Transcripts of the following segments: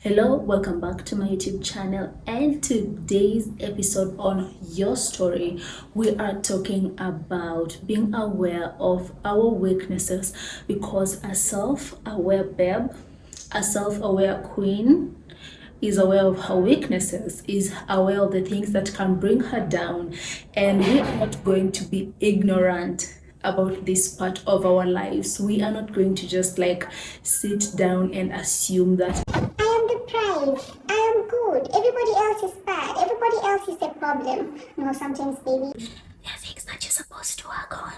Hello, welcome back to my YouTube channel, and today's episode on Your Story, we are talking about being aware of our weaknesses, because a self-aware babe, a self-aware queen is aware of her weaknesses, is aware of the things that can bring her down, and we are not going to be ignorant about this part of our lives. We are not going to just like sit down and assume that I am the prize. I am good. Everybody else is bad. Everybody else is the problem. No, sometimes, baby. there are things that you're supposed to work on.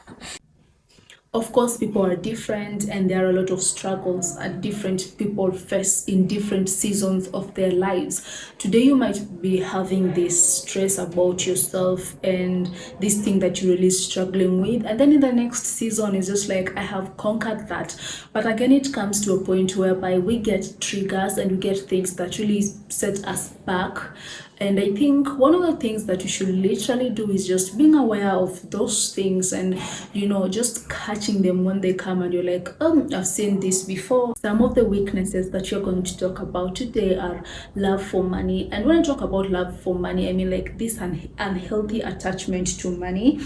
Of course, people are different, and there are a lot of struggles that different people face in different seasons of their lives. Today, you might be having this stress about yourself and this thing that you're really struggling with, and then in the next season, it's just like, I have conquered that. But again, it comes to a point whereby we get triggers and we get things that really set us back. And I think one of the things that you should literally do is just being aware of those things and, just catching them when they come and you're like, I've seen this before. Some of the weaknesses that you're going to talk about today are love for money. And when I talk about love for money, I mean like this unhealthy attachment to money,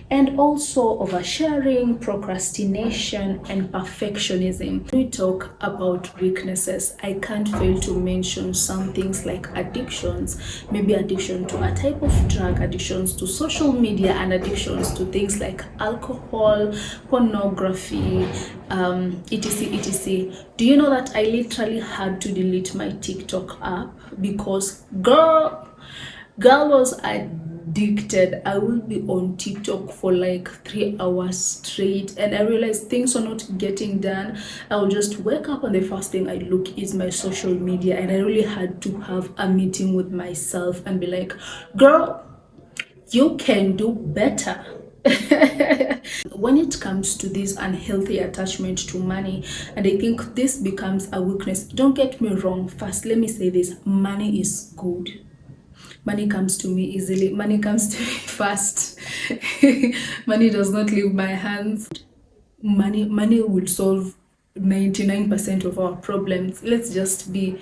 and also oversharing, procrastination, and perfectionism. When we talk about weaknesses, I can't fail to mention some things like addictions, maybe addiction to a type of drug, addictions to social media, and addictions to things like alcohol, pornography, etc. Do you know that I literally had to delete my TikTok app because girl was addicted. I will be on TikTok for like 3 hours straight, and I realized things are not getting done. I will just wake up and the first thing I look is my social media, and I really had to have a meeting with myself and be like, girl, you can do better. When it comes to this unhealthy attachment to money, and I think this becomes a weakness. Don't get me wrong, first let me say this: money is good. Money comes to me easily, money comes to me fast. Money does not leave my hands. Money will solve 99% of our problems. Let's just be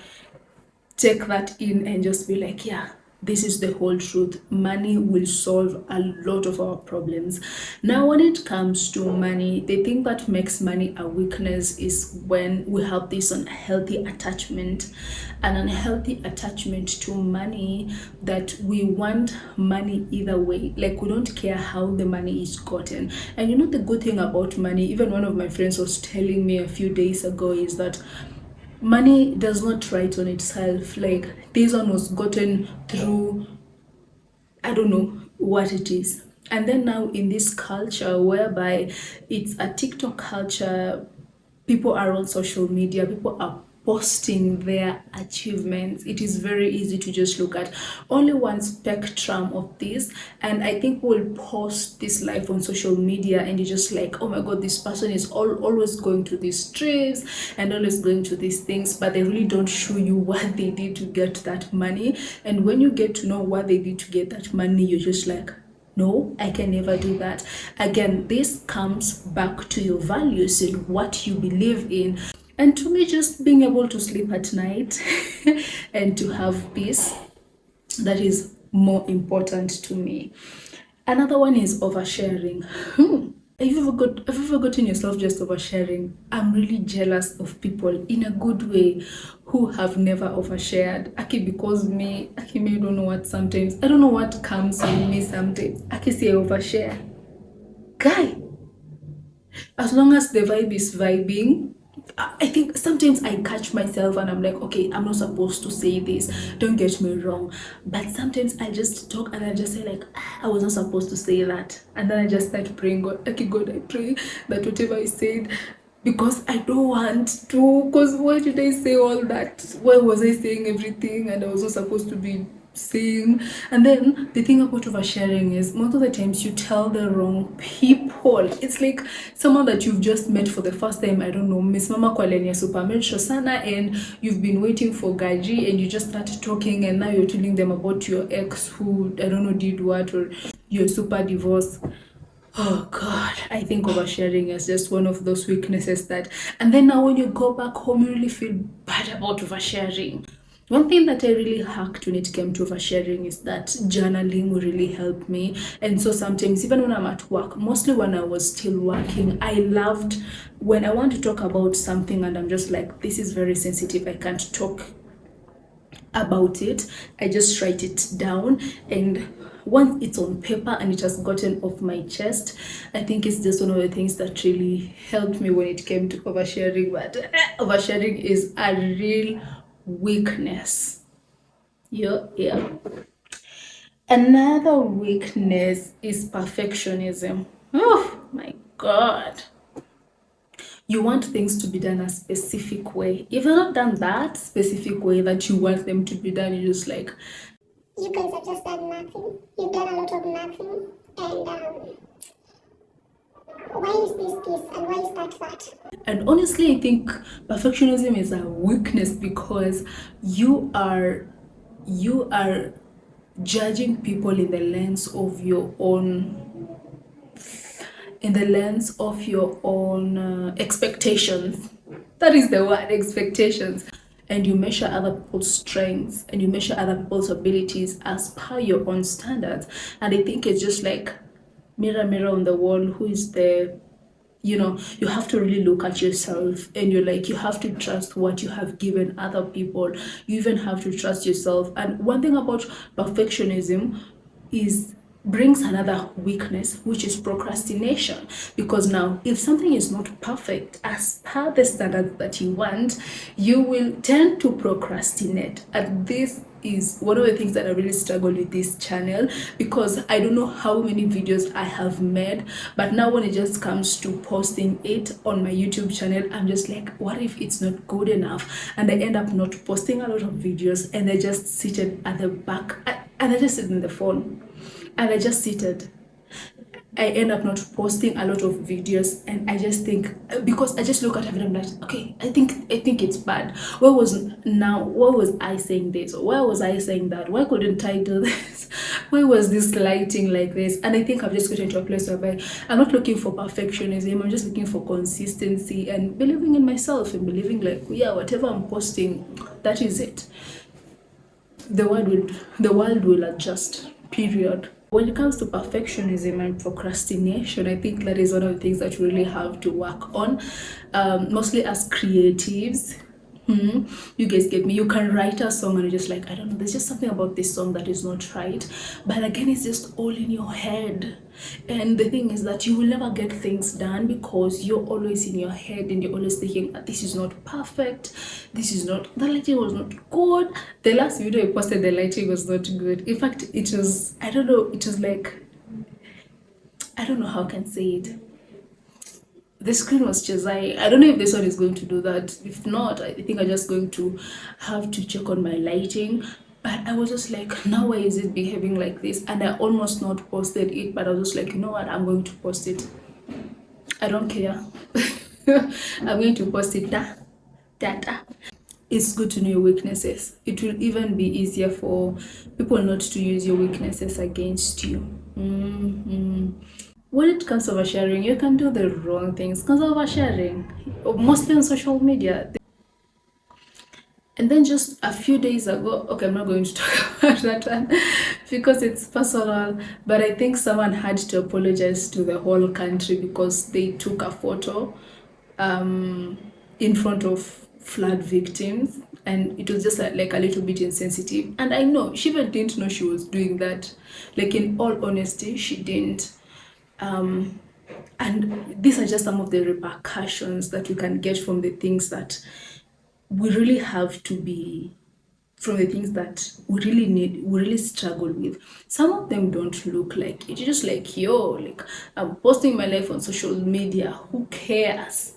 take that in and just be like, yeah, this is the whole truth. Money will solve a lot of our problems. Now, when it comes to money, the thing that makes money a weakness is when we have this unhealthy attachment, an unhealthy attachment to money, that we want money either way. Like, we don't care how the money is gotten. And the good thing about money, even one of my friends was telling me a few days ago, is that money does not write on itself. Like, this one was gotten through, I don't know what it is. And then now in this culture whereby it's a TikTok culture, people are on social media, people are posting their achievements. It is very easy to just look at only one spectrum of this, and I think we'll post this live on social media and you're just like, oh my god, this person is always going to these trips and always going to these things, but they really don't show you what they did to get that money. And when you get to know what they did to get that money, you're just like, no, I can never do that. Again, this comes back to your values and what you believe in. And to me, just being able to sleep at night and to have peace, that is more important to me. Another one is oversharing. Have you ever gotten yourself just oversharing? I'm really jealous of people in a good way who have never overshared. Aki, because me, Aki, me, I don't know what sometimes. I don't know what comes in me sometimes. Aki, say I overshare. Guy, as long as the vibe is vibing, I think sometimes I catch myself and I'm like, okay, I'm not supposed to say this. Don't get me wrong. But sometimes I just talk and I just say like, I was not supposed to say that. And then I just start praying, God, okay, God, I pray that whatever I said, because I don't want to, because why did I say all that? Why was I saying everything and I was not supposed to be saying? And then the thing about oversharing is most of the times you tell the wrong people. It's like someone that you've just met for the first time. I don't know, Miss Mama Kwalenia Superman Shosana, and you've been waiting for Gaji and you just started talking and now you're telling them about your ex who, I don't know, did what, or you're super divorced. Oh God, I think oversharing is just one of those weaknesses that, and then now when you go back home, you really feel bad about oversharing. One thing that I really hacked when it came to oversharing is that journaling will really help me. And so sometimes, even when I'm at work, mostly when I was still working, I loved when I want to talk about something and I'm just like, this is very sensitive, I can't talk about it. I just write it down, and once it's on paper and it has gotten off my chest, I think it's just one of the things that really helped me when it came to oversharing. But oversharing is a real weakness. Yeah. Another weakness is perfectionism. Oh my god. You want things to be done a specific way. If you've not done that specific way that you want them to be done, you're just like, You guys have just done nothing. You've done a lot of nothing. And why is this and why is that? and honestly, I think perfectionism is a weakness because you are judging people in the lens of your own expectations. That is the word, expectations. And you measure other people's strengths and you measure other people's abilities as per your own standards. And I think it's just like mirror, mirror on the wall, who is the, you have to really look at yourself, and you're like, you have to trust what you have given other people. You even have to trust yourself. And one thing about perfectionism is brings another weakness, which is procrastination. Because now, if something is not perfect as per the standards that you want, you will tend to procrastinate. And this is one of the things that I really struggle with this channel, because I don't know how many videos I have made, but now when it just comes to posting it on my YouTube channel, I'm just like, what if it's not good enough? And I end up not posting a lot of videos, and I just seated at the back, and I just sit in the phone and I just seated. I end up not posting a lot of videos, and I just think, because I just look at everything, I'm like, okay, I think it's bad. Why was I saying this? Or why was I saying that? Why couldn't I do this? Why was this lighting like this? And I think I've just gotten to a place where I'm not looking for perfectionism. I'm just looking for consistency and believing in myself and believing like, yeah, whatever I'm posting, that is it. The world will adjust. Period. When it comes to perfectionism and procrastination, I think that is one of the things that you really have to work on, mostly as creatives. You guys get me? You can write a song and you're just like, I don't know, there's just something about this song that is not right. But again, it's just all in your head. And the thing is that you will never get things done because you're always in your head and you're always thinking, this is not perfect. The lighting was not good. The last video I posted, the lighting was not good. In fact, it was, I don't know, it was like, I don't know how I can say it. The screen was just, I don't know if this one is going to do that. If not, I think I'm just going to have to check on my lighting. But I was just like, now why is it behaving like this? And I almost not posted it, but I was just like, you know what, I'm going to post it. I don't care. I'm going to post it. Data. It's good to know your weaknesses. It will even be easier for people not to use your weaknesses against you. When it comes to oversharing, you can do the wrong things because of oversharing, mostly on social media. And then just a few days ago, okay, I'm not going to talk about that one because it's personal, but I think someone had to apologize to the whole country because they took a photo in front of flood victims, and it was just like a little bit insensitive. And I know she even didn't know she was doing that. Like, in all honesty, she didn't. And these are just some of the repercussions that we can get from the things that we really have to be, from the things that we really struggle with. Some of them don't look like it. You're just like, yo, like, I'm posting my life on social media. Who cares?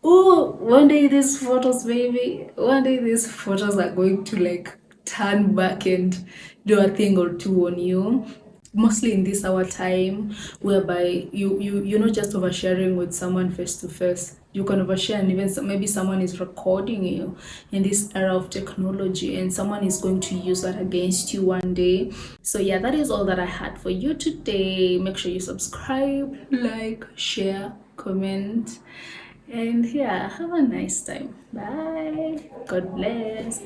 Oh, one day these photos, baby, one day these photos are going to like turn back and do a thing or two on you. Mostly in this our time, whereby you're not just oversharing with someone face to face. You can overshare, and even maybe someone is recording you in this era of technology, and someone is going to use that against you one day. So yeah, that is all that I had for you today. Make sure you subscribe, like, share, comment, and yeah, have a nice time. Bye. God bless.